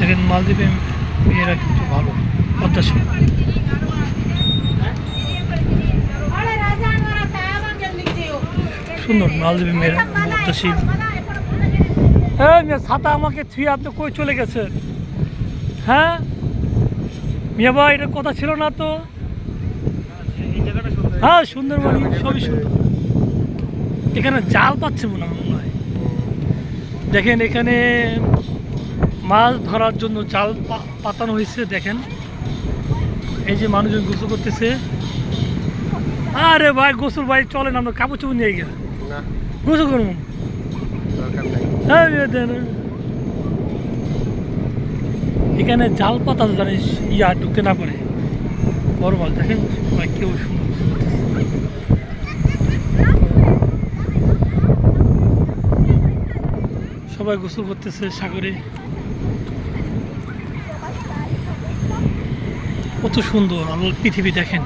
দেখেন মালদ্বীপে মেয়েরা কিন্তু ভালো পদ্মাশীল। সুন্দর মালদ্বীপে মেয়েরা পদ্মাশীল। হ্যাঁ ছাতা আমাকে থুয়ে আপনি কই চলে গেছেন? হ্যাঁ মিয়া ভাই, এটা কথা ছিল না তো। হ্যাঁ সুন্দরবন সবই সুন্দর। এখানে জাল পাচ্ছে মনে হয়। দেখেন এখানে মাছ ধরার জন্য জাল পাতানো হয়েছে। দেখেন এই যে মানুষজন গোসল করতেছে। আরে ভাই গোসল ভাই চলেন, আমরা কাপড় চোপড় নিয়ে গিয়ে গোসল করবো। হ্যাঁ এখানে জাল পাতা জানিস ইয়া ঢুকতে না পারে বড় মাছ। দেখেন ভাই কেউ সুন্দর সবাই গোসল করতেছে সাগরে। কত সুন্দর আল্লাহর পৃথিবী দেখেন।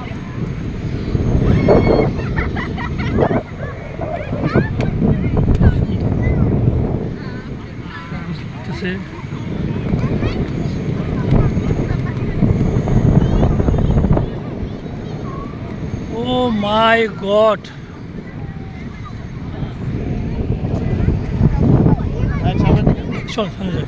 ও মাই গড, চল সামনে যাই।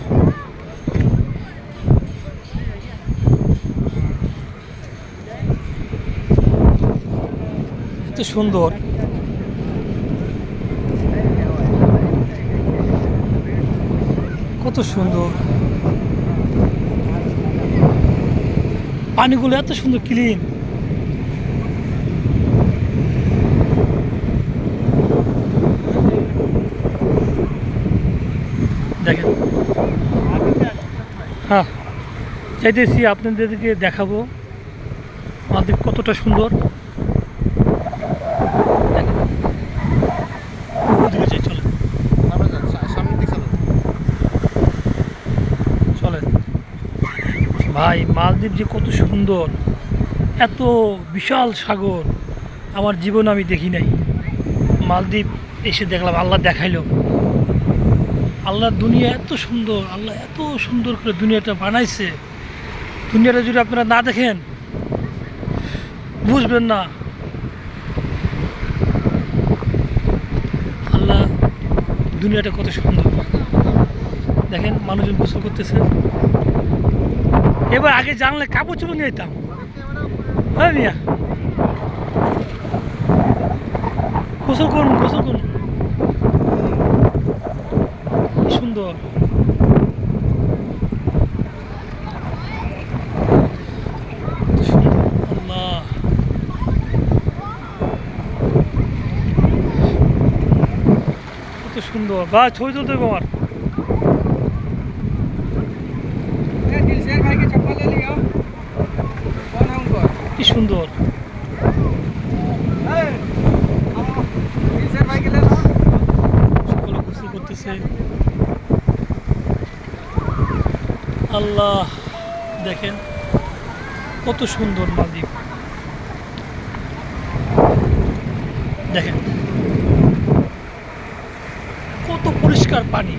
এত সুন্দর, কত সুন্দর পানিগুলো, এত সুন্দর ক্লিন। দেখেন হ্যাঁ চাইতেছি আপনাদেরকে দেখাবো আমাদের কতটা সুন্দর। চলেন ভাই, মালদ্বীপ যে কত সুন্দর, এত বিশাল সাগর আমার জীবনে আমি দেখি নাই। মালদ্বীপ এসে দেখলাম, আল্লাহ দেখাইলো। আল্লাহর দুনিয়া এত সুন্দর, আল্লাহ এত সুন্দর করে দুনিয়াটা বানাইছে। দুনিয়াটা যদি আপনারা না দেখেন বুঝবেন না। আল্লাহ দুনিয়াটা কত সুন্দর দেখেন। মানুষজন গোসল করতেছে। এবার আগে জানলে কাপড় চোপড় নিয়ে যেতাম। হ্যাঁ মিয়া গোসল করুন, গোসল করুন, সুন্দর। আল্লাহ কত সুন্দর। বা ছবি তুলতে হবে আমার। কি সুন্দর, সকলে গোসল করতেছে। আল্লাহ দেখেন কত সুন্দর মালদ্বীপ। দেখেন কত পরিষ্কার পানি।